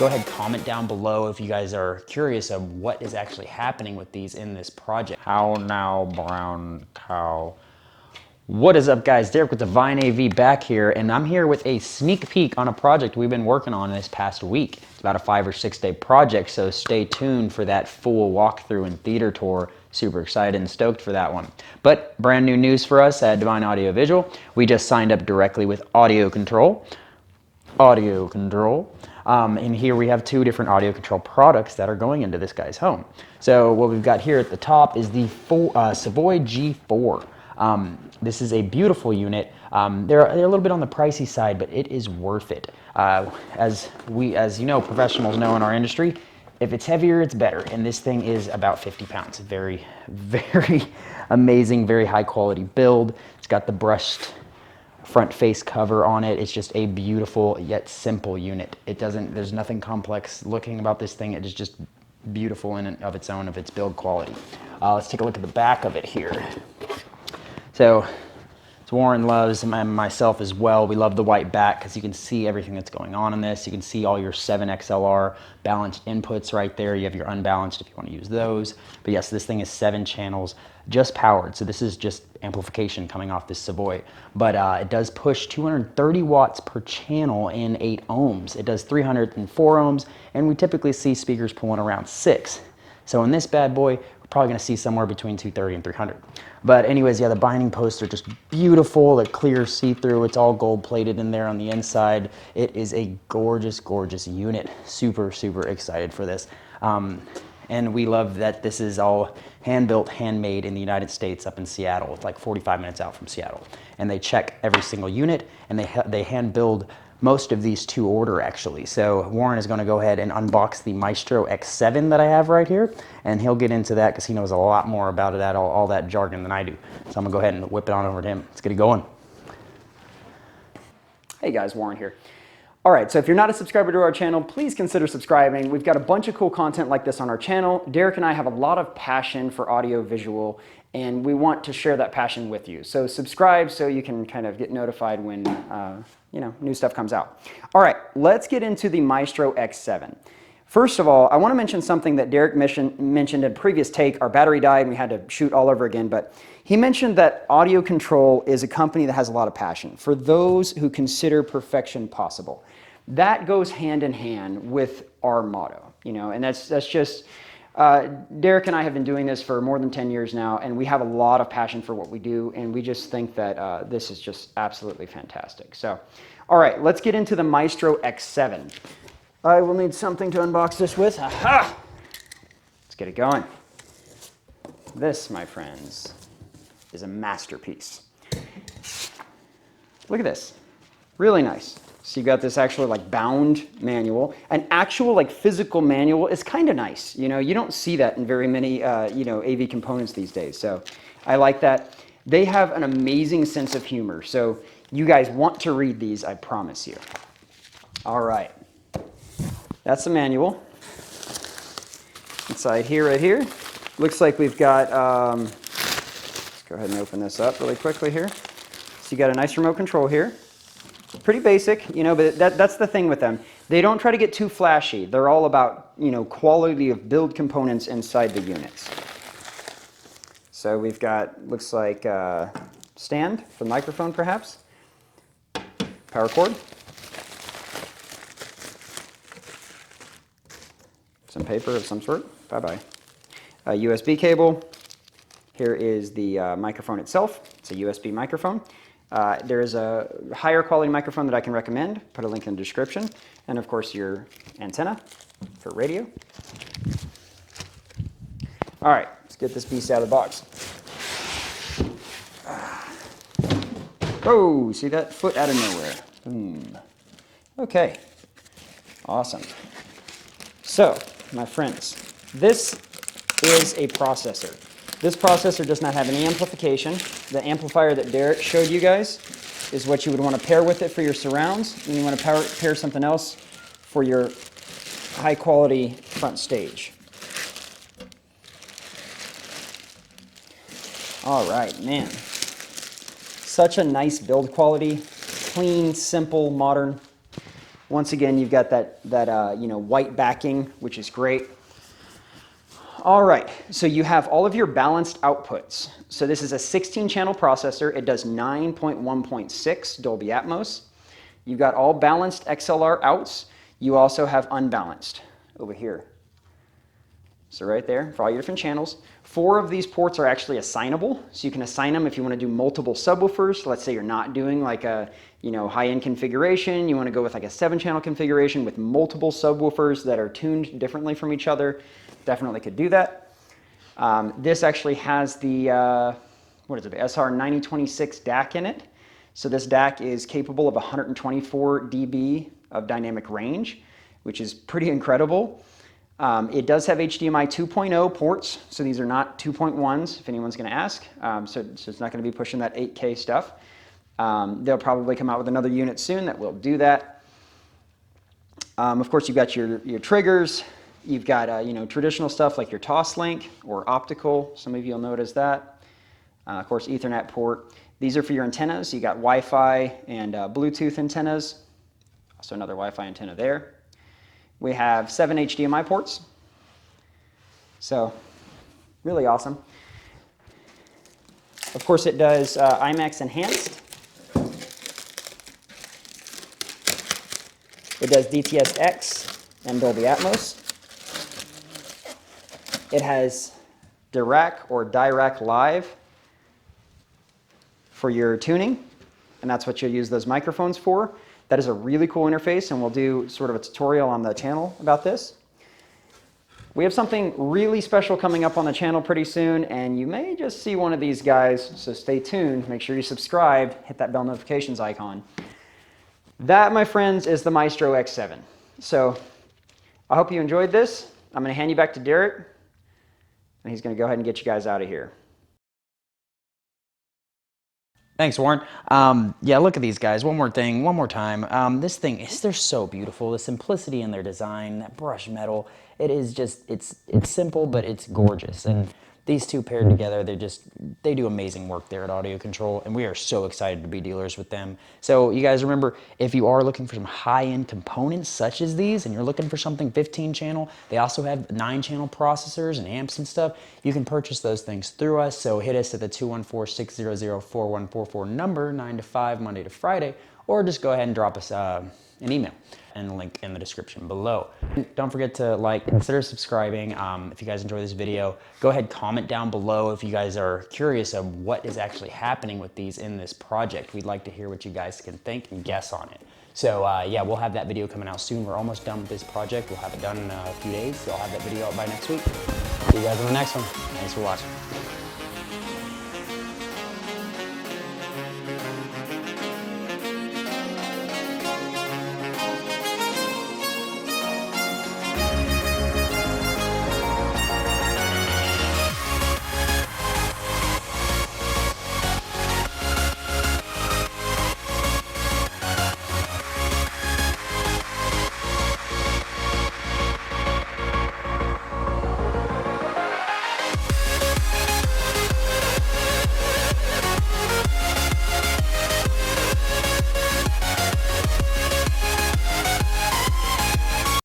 Go ahead, comment down below if you guys are curious of what is actually happening with these in this project. How now, brown cow? What is up, guys? Derek with the Vine AV back here, and I'm here with a sneak peek on a project we've been working on this past week. It's about a 5 or 6 day project, so stay tuned for that full walkthrough and theater tour. Super excited and stoked for that one. But brand new news for us at Divine Audio Visual. We just signed up directly with Audio Control. And here we have 2 different audio control products that are going into this guy's home. So what we've got here at the top is the Savoy G4. This is a beautiful unit. They're a little bit on the pricey side, but it is worth it. As you know, professionals know in our industry, if it's heavier, it's better. And this thing is about 50 pounds. Very, very amazing, very high quality build. It's got the brushed front face cover on it. It's just a beautiful yet simple unit. There's nothing complex looking about this thing. It is just beautiful in and of its own, of its build quality. Let's take a look at the back of it here. So, Warren loves, and myself as well, we love the white back because you can see everything that's going on in this. You can see all your 7 XLR balanced inputs right there. You have your unbalanced if you want to use those. But yes, this thing is 7 channels, just powered. So this is just amplification coming off this Savoy. But it does push 230 watts per channel in 8 ohms. It does 304 ohms, and we typically see speakers pulling around 6. So in this bad boy, we're probably going to see somewhere between 230 and 300. But anyways, yeah, the binding posts are just beautiful. They're clear, see-through. It's all gold plated in there on the inside. It is a gorgeous, gorgeous unit. Super, super excited for this. And we love that this is all hand-built, handmade in the United States up in Seattle. It's like 45 minutes out from Seattle. And they check every single unit, and they hand-build most of these to order, actually. So Warren is going to go ahead and unbox the Maestro X7 that I have right here, and he'll get into that because he knows a lot more about it, all that jargon than I do. So I'm going to go ahead and whip it on over to him. Let's get it going. Hey guys, Warren here. All right, so if you're not a subscriber to our channel, please consider subscribing. We've got a bunch of cool content like this on our channel. Derek and I have a lot of passion for audio visual, and we want to share that passion with you. So subscribe so you can kind of get notified when new stuff comes out. All right, let's get into the Maestro X7. First of all, I want to mention something that Derek mentioned in a previous take. Our battery died and we had to shoot all over again, but he mentioned that Audio Control is a company that has a lot of passion for those who consider perfection possible. That goes hand in hand with our motto, and that's just, Derek and I have been doing this for more than 10 years now, and we have a lot of passion for what we do, and we just think that this is just absolutely fantastic. So, all right, let's get into the Maestro X7. I will need something to unbox this with. Aha! Let's get it going. This, my friends, is a masterpiece. Look at this. Really nice. So you got this actual bound manual. An actual physical manual is kind of nice. You don't see that in very many AV components these days. So I like that. They have an amazing sense of humor. So you guys want to read these, I promise you. All right. That's the manual. Inside here, right here, looks like we've got, let's go ahead and open this up really quickly here. So you got a nice remote control here. Pretty basic, but that's the thing with them. They don't try to get too flashy. They're all about, quality of build components inside the units. So we've got, looks like stand for the microphone perhaps. Power cord. Some paper of some sort. Bye-bye. A USB cable. Here is the microphone itself. It's a USB microphone. There is a higher quality microphone that I can recommend. Put a link in the description. And of course your antenna for radio. All right, let's get this beast out of the box. Oh, see that? Foot out of nowhere. Okay, awesome. So, my friends, this is a processor. This processor does not have any amplification. The amplifier that Derek showed you guys is what you would want to pair with it for your surrounds, and you want to pair something else for your high quality front stage. All right, man. Such a nice build quality, clean, simple, modern. Once again, you've got that white backing, which is great. All right, so you have all of your balanced outputs. So this is a 16-channel processor. It does 9.1.6 Dolby Atmos. You've got all balanced XLR outs. You also have unbalanced over here. So right there, for all your different channels. 4 of these ports are actually assignable, so you can assign them if you want to do multiple subwoofers. Let's say you're not doing like a high-end configuration. You want to go with like a 7-channel configuration with multiple subwoofers that are tuned differently from each other. Definitely could do that. This actually has the SR9026 DAC in it. So this DAC is capable of 124 dB of dynamic range, which is pretty incredible. It does have HDMI 2.0 ports, so these are not 2.1s, if anyone's going to ask. So it's not going to be pushing that 8K stuff. They'll probably come out with another unit soon that will do that. Of course, you've got your triggers. You've got traditional stuff like your toss link or optical. Some of you will know it as that. Of course, Ethernet port. These are for your antennas. You got Wi-Fi and Bluetooth antennas. Also another Wi-Fi antenna there. We have 7 HDMI ports. So really awesome. Of course, it does IMAX Enhanced. It does DTS:X and Dolby Atmos. It has Dirac or Dirac Live for your tuning, and that's what you'll use those microphones for. That is a really cool interface, and we'll do sort of a tutorial on the channel about this. We have something really special coming up on the channel pretty soon, and you may just see one of these guys, so stay tuned. Make sure you subscribe, hit that bell notifications icon. That, my friends, is the Maestro X7. So I hope you enjoyed this. I'm going to hand you back to Derek, and he's going to go ahead and get you guys out of here. Thanks, Warren. Yeah, look at these guys. One more thing, one more time. This thing they're so beautiful. The simplicity in their design, that brushed metal. It is just, it's simple, but it's gorgeous. And these two paired together, they do amazing work there at Audio Control, and we are so excited to be dealers with them. So you guys remember, if you are looking for some high-end components such as these, and you're looking for something 15-channel, they also have 9-channel processors and amps and stuff. You can purchase those things through us, so hit us at the 214-600-4144 number, 9 to 5, Monday to Friday, or just go ahead and drop us an email and the link in the description below. Don't forget to consider subscribing. If you guys enjoy this video, go ahead, comment down below if you guys are curious of what is actually happening with these in this project. We'd like to hear what you guys can think and guess on it. So yeah, we'll have that video coming out soon. We're almost done with this project. We'll have it done in a few days. So I'll have that video out by next week. See you guys on the next one. Thanks for watching.